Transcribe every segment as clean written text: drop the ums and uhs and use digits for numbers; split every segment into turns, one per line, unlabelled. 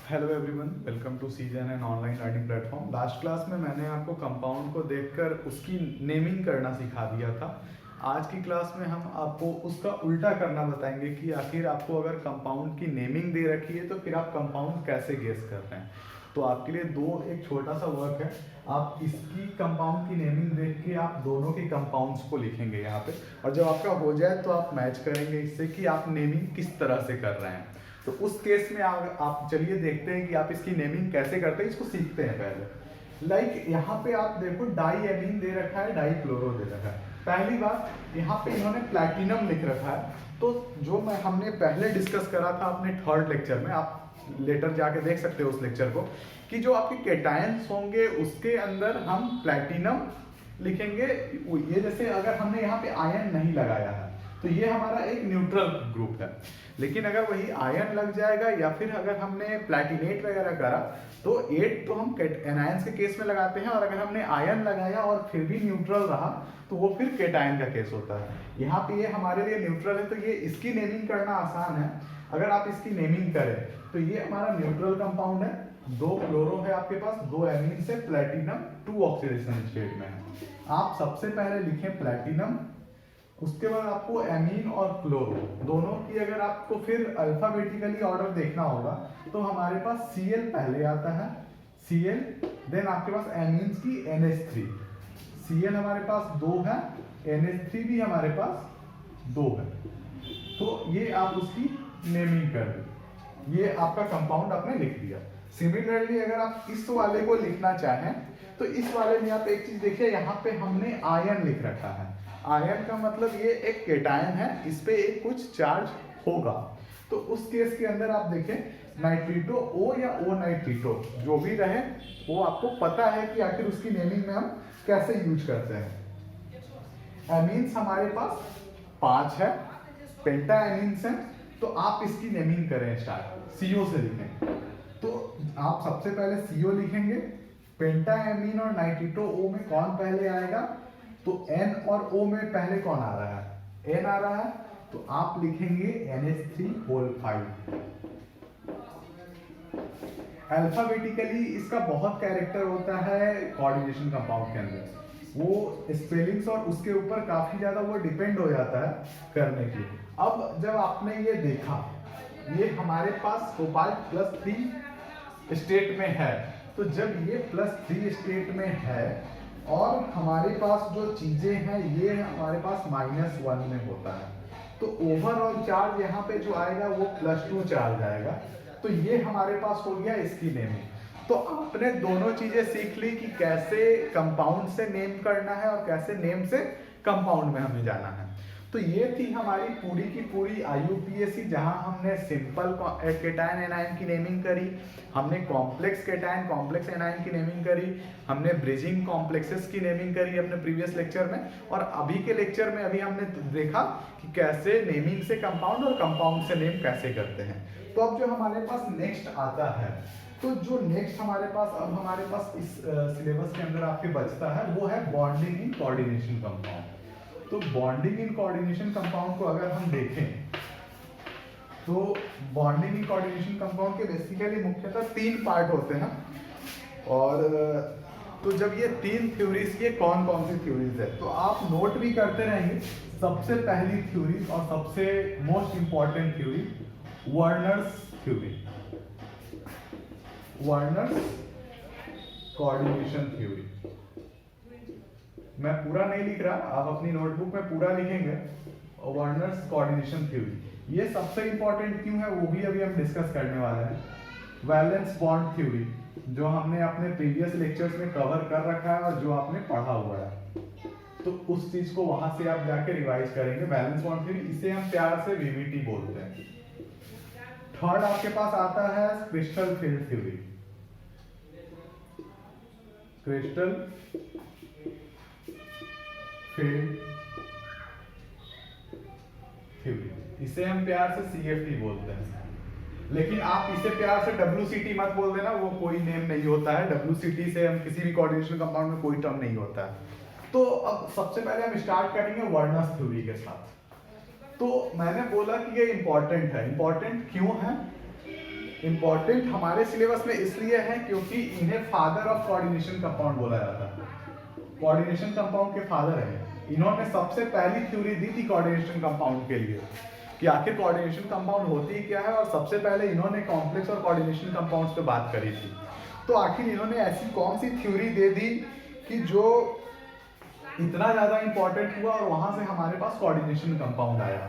Hello everyone, welcome to season and online learning platform. Last class में मैंने आपको compound को देखकर उसकी नेमिंग करना सिखा दिया था। आज की क्लास में हम आपको उसका उल्टा करना बताएंगे कि आखिर आपको अगर कंपाउंड की नेमिंग दे रखी है तो फिर आप कंपाउंड कैसे गेस कर रहे हैं। तो आपके लिए एक छोटा सा वर्क है। आप इसकी कंपाउंड की नेमिंग देख के आप दोनों के कंपाउंड्स को लिखेंगे यहाँ पे, और जब आपका हो जाए तो आप मैच करेंगे इससे कि आप नेमिंग किस तरह से कर रहे हैं। तो उस केस में आप चलिए देखते हैं कि आप इसकी नेमिंग कैसे करते हैं, इसको सीखते हैं पहले। यहाँ पे आप देखो डाई एमीन दे रखा है, डाई क्लोरो दे रखा है। पहली बात, यहाँ पे इन्होंने प्लैटिनम लिख रखा है। तो जो हमने पहले डिस्कस करा था अपने थर्ड लेक्चर में, आप लेटर जाके देख सकते हो उस लेक्चर को, कि जो आपके केटायंस होंगे उसके अंदर हम प्लैटिनम लिखेंगे। ये जैसे अगर हमने यहाँ पे आयन नहीं लगाया है तो ये हमारा एक न्यूट्रल ग्रुप है। लेकिन अगर वही आयन लग जाएगा या फिर अगर हमने प्लैटिनेट वगैरह करा तो 8 तो हम एनायंस के केस में लगाते हैं, और अगर हमने आयन लगाया और फिर भी न्यूट्रल रहा तो वो फिर केटायन का केस होता है। यहाँ पे ये हमारे लिए न्यूट्रल है तो ये इसकी नेमिंग करना आसान है। अगर आप इसकी नेमिंग करें तो ये हमारा न्यूट्रल कंपाउंड है, 2 क्लोरो है आपके पास, 2 एमीन से प्लैटिनम 2 ऑक्सीडेशन स्टेट में है। आप सबसे पहले लिखें प्लैटिनम, उसके बाद आपको एमीन और क्लोरो दोनों की अगर आपको फिर अल्फाबेटिकली ऑर्डर देखना होगा तो हमारे पास Cl पहले आता है, Cl, देन आपके पास एमीन्स की NH3। Cl हमारे पास 2 है, NH3 भी हमारे पास 2 है। तो ये आप उसकी नेमिंग कर दें, ये आपका कंपाउंड आपने लिख दिया। सिमिलरली अगर आप इस वाले को लिखना चाहें तो इस वाले में आप एक चीज देखिए, यहाँ पे हमने आयन लिख रखा है। आयन का मतलब ये एक केटायन है, इस पे एक कुछ चार्ज होगा। तो उस केस के अंदर आप देखें नाइट्रिटो O या O नाइट्रिटो जो भी रहे वो आपको पता है कि आखिर उसकी नेमिंग में हम कैसे यूज करते हैं। एमीन्स हमारे पास 5 है, पेंटा एमीन्स हैं, तो आप इसकी नेमिंग करें स्टार्ट CO से लिखें। तो आप सबसे पहले CO लिखेंगे, पेंटा एमीन और नाइट्रिटो O में कौन पहले आएगा, तो N और O में पहले कौन आ रहा है, N आ रहा है, तो आप लिखेंगे NH3 अल्फाबेटिकली इसका बहुत कैरेक्टर होता है कोऑर्डिनेशन कंपाउंड के अंदर, वो स्पेलिंग्स और उसके ऊपर काफी ज्यादा वो डिपेंड हो जाता है करने के लिए। अब जब आपने ये देखा ये हमारे पास कोबाल्ट +3 स्टेट में है, तो जब ये +3 स्टेट में है और हमारे पास जो चीजें हैं ये हमारे पास -1 में होता है, तो ओवरऑल चार्ज यहाँ पे जो आएगा वो +2 चार्ज आएगा। तो ये हमारे पास हो गया इसकी नेमिंग। तो आपने दोनों चीजें सीख ली कि कैसे कंपाउंड से नेम करना है और कैसे नेम से कंपाउंड में हमें जाना है। तो ये थी हमारी पूरी की पूरी IUPAC, जहां हमने सिंपल केटायन एनायन की नेमिंग करी, हमने कॉम्प्लेक्स केटायन कॉम्प्लेक्स एनायन की नेमिंग करी, हमने ब्रिजिंग कॉम्प्लेक्सेस की नेमिंग करी अपने प्रीवियस लेक्चर में, और अभी के लेक्चर में अभी हमने देखा कि कैसे नेमिंग से कंपाउंड और कंपाउंड से नेम कैसे करते हैं। तो अब जो हमारे पास नेक्स्ट आता है, तो जो नेक्स्ट हमारे पास इस सिलेबस के अंदर आपके बचता है वो है बॉन्डिंग इन कोऑर्डिनेशन कंपाउंड। तो बॉन्डिंग इन कोऑर्डिनेशन कंपाउंड को अगर हम देखें तो बॉन्डिंग इन कोऑर्डिनेशन कंपाउंड के बेसिकली मुख्यतः 3 पार्ट होते हैं। और तो जब ये 3 थ्योरीज, ये कौन कौन सी थ्योरीज है तो आप नोट भी करते रहेंगे। सबसे पहली थ्योरी और सबसे most important theory Werner's theory, Werner's coordination theory. मैं पूरा नहीं लिख रहा, आप अपनी नोटबुक में पूरा लिखेंगे। वर्नर्स कोऑर्डिनेशन थ्योरी ये सबसे इंपॉर्टेंट क्यों है वो भी अभी हम डिस्कस करने वाले हैं। वैलेंस बॉन्ड थ्योरी जो हमने अपने प्रीवियस लेक्चर्स में कवर कर रखा है और जो आपने पढ़ा हुआ है, तो उस चीज को वहां से आप जाके रिवाइज करेंगे। वैलेंस बॉन्ड थ्योरी, इसे हम प्यार से VBT बोलते हैं। थर्ड आपके पास आता है crystal field theory, crystal field theory, इसे हम प्यार से CFT बोलते हैं। लेकिन आप इसे प्यार से WCT मत बोल देना, वो कोई नेम नहीं होता है। WCT से हम किसी भी कोऑर्डिनेशन कंपाउंड में कोई टर्म नहीं होता है। तो अब सबसे पहले हम स्टार्ट करेंगे वर्नर्स थ्योरी के साथ। तो मैंने बोला कि ये इंपॉर्टेंट है। इंपॉर्टेंट क्यों है? इंपॉर्टेंट हमारे सिलेबस में इसलिए है क्योंकि इन्हें फादर ऑफ कोऑर्डिनेशन कंपाउंड बोला जाता है। कोऑर्डिनेशन कंपाउंड के फादर है। इन्होंने सबसे पहली थ्योरी दी थी कोऑर्डिनेशन कंपाउंड के लिए कि आखिर कोऑर्डिनेशन कंपाउंड होती क्या है, और सबसे पहले इन्होंने कॉम्प्लेक्स और कोऑर्डिनेशन कंपाउंड्स पे बात करी थी। तो आखिर इन्होंने ऐसी कौन सी थ्योरी दे दी कि जो इतना ज़्यादा इंपॉर्टेंट हुआ और वहाँ से हमारे पास कोऑर्डिनेशन कंपाउंड आया।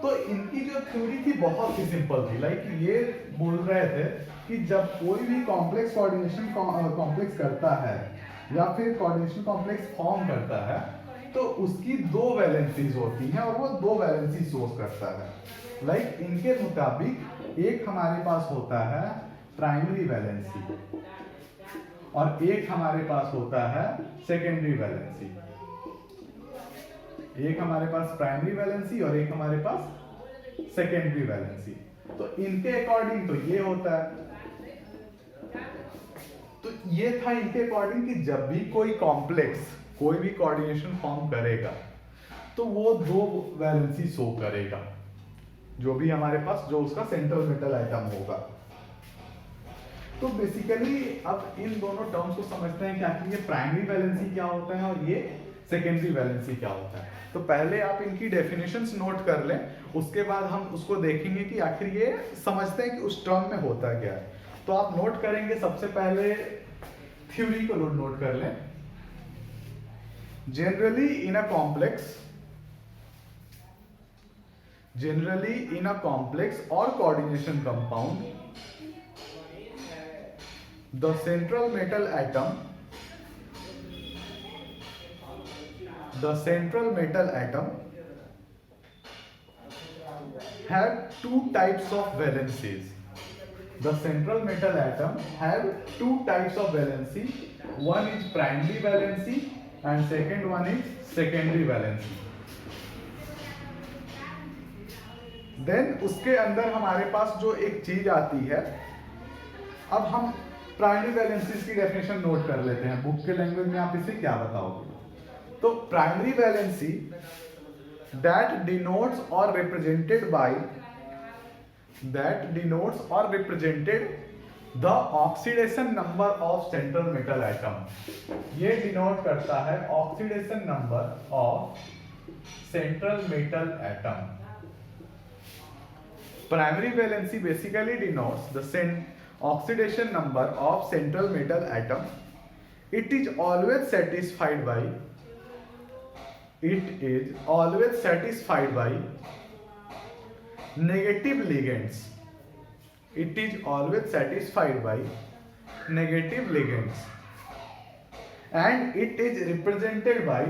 तो इनकी जो थ्योरी थी बहुत ही सिंपल थी। लाइक ये बोल रहे थे कि जब कोई भी कॉम्प्लेक्स कोऑर्डिनेशन कॉम्प्लेक्स करता है या फिर कोऑर्डिनेशन कॉम्प्लेक्स फॉर्म करता है तो उसकी दो वैलेंसीज होती हैं और वो दो वैलेंसी सोर्स करता है। लाइक इनके मुताबिक एक हमारे पास होता है प्राइमरी वैलेंसी और एक हमारे पास होता है सेकेंडरी वैलेंसी। एक हमारे पास प्राइमरी वैलेंसी और एक हमारे पास सेकेंडरी वैलेंसी। तो इनके अकॉर्डिंग तो ये होता है। तो ये था इनके अकॉर्डिंग कि जब भी कोई कॉम्प्लेक्स कोई भी कोऑर्डिनेशन फॉर्म करेगा तो वो दो वैलेंसी शो करेगा, जो भी हमारे पास जो उसका सेंट्रल मेटल आइटम होगा। तो बेसिकली अब इन दोनों टर्म्स को समझते हैं कि आखिर ये प्राइमरी वैलेंसी क्या होता है और ये सेकेंडरी वैलेंसी क्या होता है। तो पहले आप इनकी डेफिनेशंस नोट कर लें, उसके बाद हम उसको देखेंगे कि आखिर ये समझते हैं कि उस टर्म में होता क्या है। तो आप नोट करेंगे, सबसे पहले थ्योरी को नोट कर लें। generally in a complex or coordination compound, the central metal atom have two types of valencies. The central metal atom have two types of valency. One is primary valency and second one is secondary valency. Then उसके अंदर हमारे पास जो एक चीज आती है, अब हम प्राइमरी वैलेंसीज की डेफिनेशन नोट कर लेते हैं। बुक के लैंग्वेज में आप इसे क्या बताओगे? तो primary valency that denotes or represented the oxidation number of central metal atom. ये डिनोट करता है oxidation number of central metal atom. Primary valency basically denotes the oxidation number of central metal atom. It is always satisfied by negative ligands. It is always satisfied by negative ligands, and it is represented by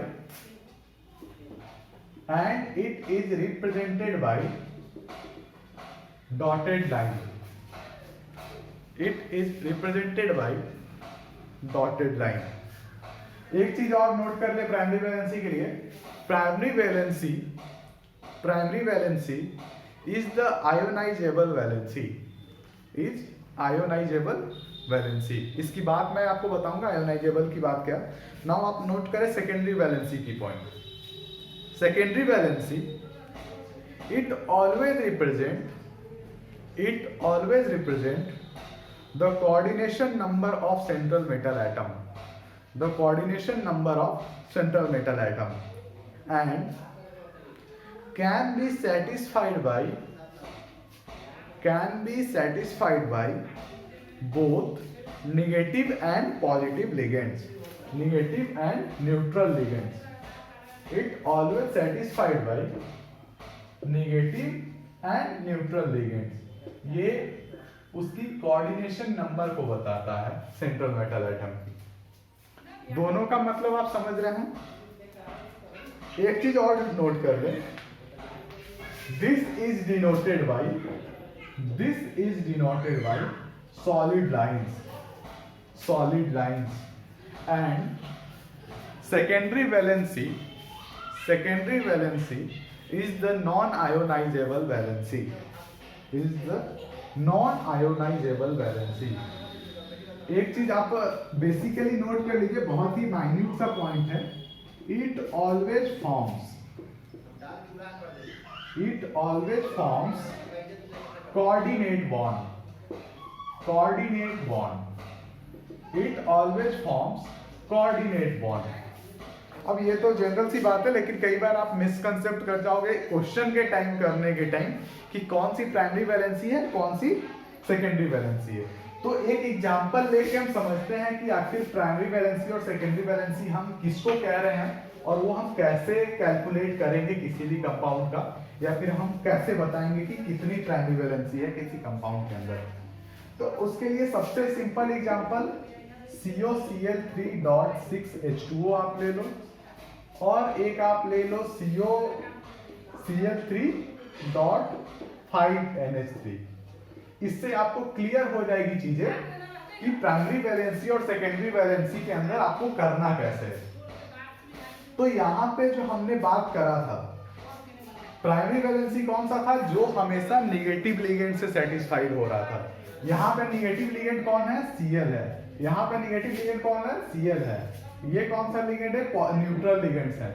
dotted line. It is represented by dotted line. एक चीज और note कर ले primary valency के लिए। Primary valency is the ionisable valency. इसकी बात मैं आपको बताऊंगा, आयोनाइजेबल की बात क्या। नाउ आप नोट करें सेकेंडरी वैलेंसी की point. Secondary valency it always represent the coordination number of central metal atom. The coordination number of central metal atom and can be satisfied by both negative and positive ligands, negative and neutral ligands. It always satisfied by negative and neutral ligands. ये उसकी coordination number को बताता है central metal atom की। दोनों का मतलब आप समझ रहे हैं। एक चीज और नोट कर लें, this is denoted by solid lines and secondary valency is the non ionisable valency. एक चीज आप बेसिकली नोट कर लीजिए, बहुत ही माइन्यूट सा पॉइंट है। It always forms coordinate coordinate bond, it always forms coordinate bond. अब ये तो जनरल सी बात है, लेकिन कई बार आप मिसकंसेप्ट कर जाओगे क्वेश्चन के टाइम करने के टाइम कि कौन सी प्राइमरी वैलेंसी है, कौन सी सेकेंडरी वैलेंसी है। तो एक एग्जांपल लेके हम समझते हैं कि आखिर प्राइमरी वैलेंसी और सेकेंडरी वैलेंसी हम किसको कह रहे हैं और वो हम कैसे कैलकुलेट करेंगे किसी भी कंपाउंड का, या फिर हम कैसे बताएंगे कि कितनी प्राइमरी वैलेंसी है किसी कंपाउंड के अंदर। तो उसके लिए सबसे सिंपल एग्जांपल COCl3.6H2O आप ले लो, और एक आप ले लो COCl3.5NH3। इससे आपको क्लियर हो जाएगी चीजें कि प्राइमरी वैलेंसी और सेकेंडरी वैलेंसी के अंदर आपको करना कैसे है। तो यहाँ पे जो हमने बात करा था, प्राइमरी वैलेंसी कौन सा था, जो हमेशा निगेटिव लिगेंड से सेटिस्फाइड हो रहा था। यहाँ पे निगेटिव लिगेंड कौन है, Cl है। यहाँ पे निगेटिव लिगेंड कौन है, Cl है। ये कौन सा लिगेंड है, न्यूट्रल लिगेंड्स है।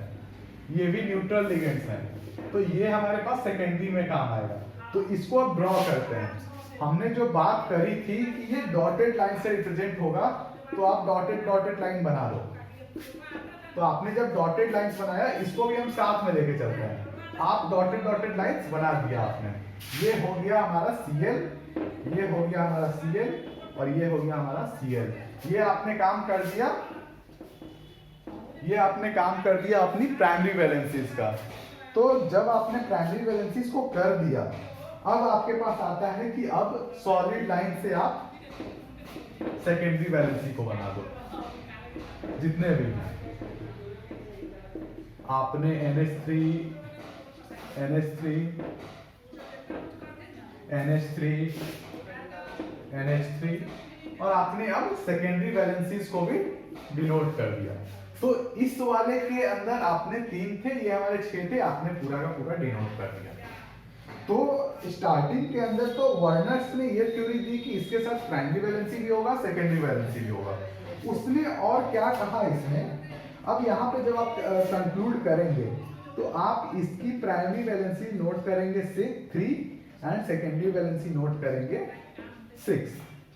ये भी न्यूट्रल लिगेंड्स हैं। तो ये हमारे पास सेकेंडरी में काम आएगा। तो इसको अब ड्रॉ करते हैं। हमने जो बात करी थी कि ये डॉटेड लाइन से रिप्रेजेंट होगा, तो आप डॉटेड लाइन बना लो। तो आपने जब डॉटेड लाइंस बनाया, इसको भी हम साथ में लेके चलते हैं। आप डॉटेड लाइंस बना दिया आपने। ये हो गया हमारा Cl, ये हो गया हमारा Cl, और ये हो गया हमारा Cl। ये आपने काम कर दिया, ये आपने काम कर दिया अपनी प्राइमरी वैलेंसीज का। तो जब आपने प्राइमरी वैलेंसीज को कर दिया, अब आपके पास आता है कि अब सॉलिड लाइन से आप सेकेंडरी वैलेंसी को बना दो। जितने भी आपने NH3 और आपने अब सेकेंडरी वैलेंसीज को भी डिनोट कर दिया। तो इस वाले के अंदर आपने 3 थे, ये हमारे 6 थे, आपने पूरा का पूरा डिनोट कर दिया। तो स्टार्टिंग के अंदर तो वर्नर्स ने ये थ्योरी दी कि इसके साथ प्राइमरी वैलेंसी भी होगा, सेकेंडरी वैलेंसी भी होगा। उसने और क्या कहा इसमें, अब यहाँ पे जब आप कंक्लूड करेंगे तो आप इसकी प्राइमरी वैलेंसी नोट करेंगे 3 एंड सेकेंडरी वैलेंसी नोट करेंगे 6,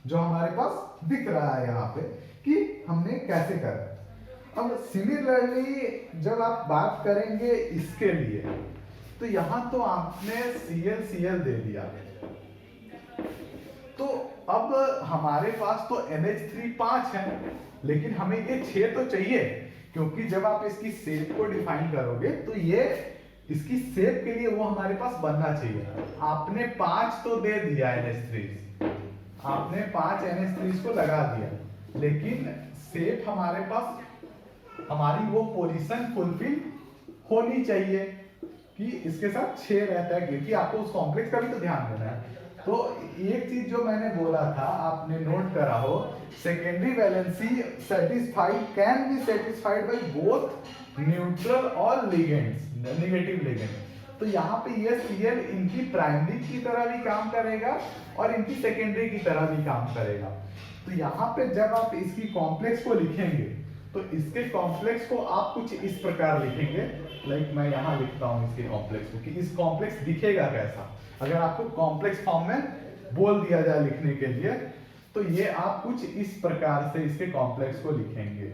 जो हमारे पास दिख रहा है यहाँ पे कि हमने कैसे करा। अब सिमिलरली जब आप बात करेंगे इसके लिए, तो यहां तो आपने Cl दे दिया, तो अब हमारे पास तो NH3 5 है, लेकिन हमें ये 6 तो चाहिए, क्योंकि जब आप इसकी शेप को डिफाइन करोगे तो ये इसकी शेप के लिए वो हमारे पास बनना चाहिए। आपने 5 तो दे दिया NH3, आपने 5 NH3 को लगा दिया, लेकिन शेप हमारे पास हमारी वो पोजीशन फुलफिल होनी चाहिए कि इसके साथ 6 रहता है, क्योंकि आपको उस कॉम्प्लेक्स का भी तो ध्यान देना है। तो एक चीज जो मैंने बोला था, आपने नोट करा हो, secondary valency satisfied can be satisfied by both neutral और लिगेंड्स, नेगेटिव लिगेंड। तो यहाँ पे ये Cl इनकी प्राइमरी की तरह भी काम करेगा और इनकी सेकेंडरी की तरह भी काम करेगा। तो यहाँ पे जब आप इसकी कॉम्प्लेक्स को लिखेंगे, तो इसके कॉम्प्लेक्स को आप कुछ इस प्रकार लिखेंगे, लाइक मैं यहाँ लिखता हूँ इसके कॉम्प्लेक्स को, कि इस कॉम्प्लेक्स दिखेगा कैसा। अगर आपको कॉम्प्लेक्स फॉर्म में बोल दिया जाए लिखने के लिए, तो ये आप कुछ इस प्रकार से इसके कॉम्प्लेक्स को लिखेंगे,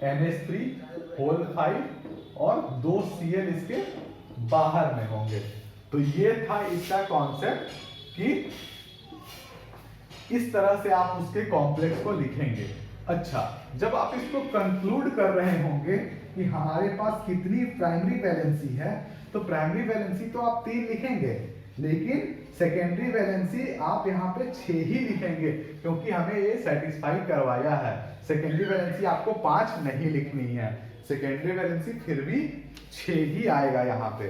NH3 और 2 Cl इसके बाहर में होंगे। तो ये था इसका कॉन्सेप्ट कि इस तरह से आप उसके कॉम्प्लेक्स को लिखेंगे। अच्छा, जब आप इसको कंक्लूड कर रहे होंगे कि हमारे पास कितनी प्राइमरी वैलेंसी है, तो प्राइमरी वैलेंसी तो आप 3 लिखेंगे, लेकिन सेकेंडरी वैलेंसी आप यहाँ पे 6 ही लिखेंगे, क्योंकि हमें ये सेटिस्फाई करवाया है। सेकेंडरी वैलेंसी आपको 5 नहीं लिखनी है, सेकेंडरी वैलेंसी फिर भी 6 ही आएगा यहाँ पे।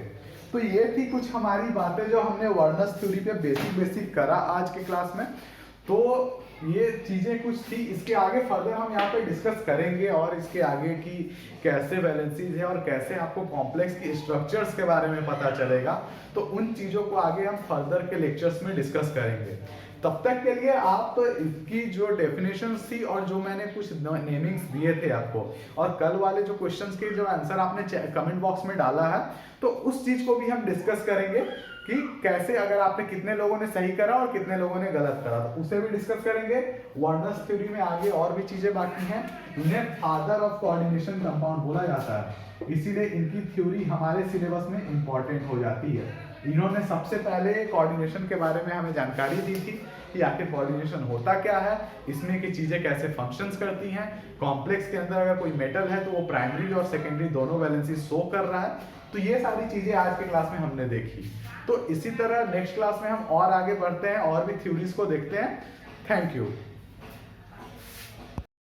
तो ये थी कुछ हमारी बातें जो हमने वर्नर्स थ्योरी पे बेसिक करा आज के क्लास में। तो ये चीजें कुछ थी, इसके आगे फर्दर हम यहाँ पे डिस्कस करेंगे, और इसके आगे की कैसे वैलेंसीज है और कैसे आपको कॉम्प्लेक्स की स्ट्रक्चर्स के बारे में पता चलेगा। तो उन चीजों को आगे हम फर्दर के लेक्चर्स में डिस्कस करेंगे। तब तक के लिए आप इसकी जो डेफिनेशंस थी और जो मैंने कुछ नेमिंग्स दिए थे आपको, और कल वाले जो क्वेश्चंस के जो आंसर आपने कमेंट बॉक्स में डाला है, तो उस चीज को भी हम डिस्कस करेंगे कि कैसे, अगर आपने कितने लोगों ने सही करा और कितने लोगों ने गलत करा, तो उसे भी डिस्कस करेंगे। वार्नर्स थ्योरी में आगे और भी चीजें बाकी हैं। इन्हें फादर ऑफ कोऑर्डिनेशन कंपाउंड बोला जाता है, इसीलिए इनकी थ्योरी हमारे सिलेबस में इंपॉर्टेंट हो जाती है। इन्होंने सबसे पहले कोऑर्डिनेशन के बारे में हमें जानकारी दी थी कि आखिर कोऑर्डिनेशन होता क्या है, इसमें की चीजें कैसे फंक्शंस करती हैं, कॉम्प्लेक्स के अंदर अगर कोई मेटल है तो वो प्राइमरी और सेकेंडरी दोनों वैलेंसी शो कर रहा है। तो ये सारी चीजें आज के क्लास में हमने देखी। तो इसी तरह नेक्स्ट क्लास में हम और आगे बढ़ते हैं और भी थ्योरीज को देखते हैं। Thank you.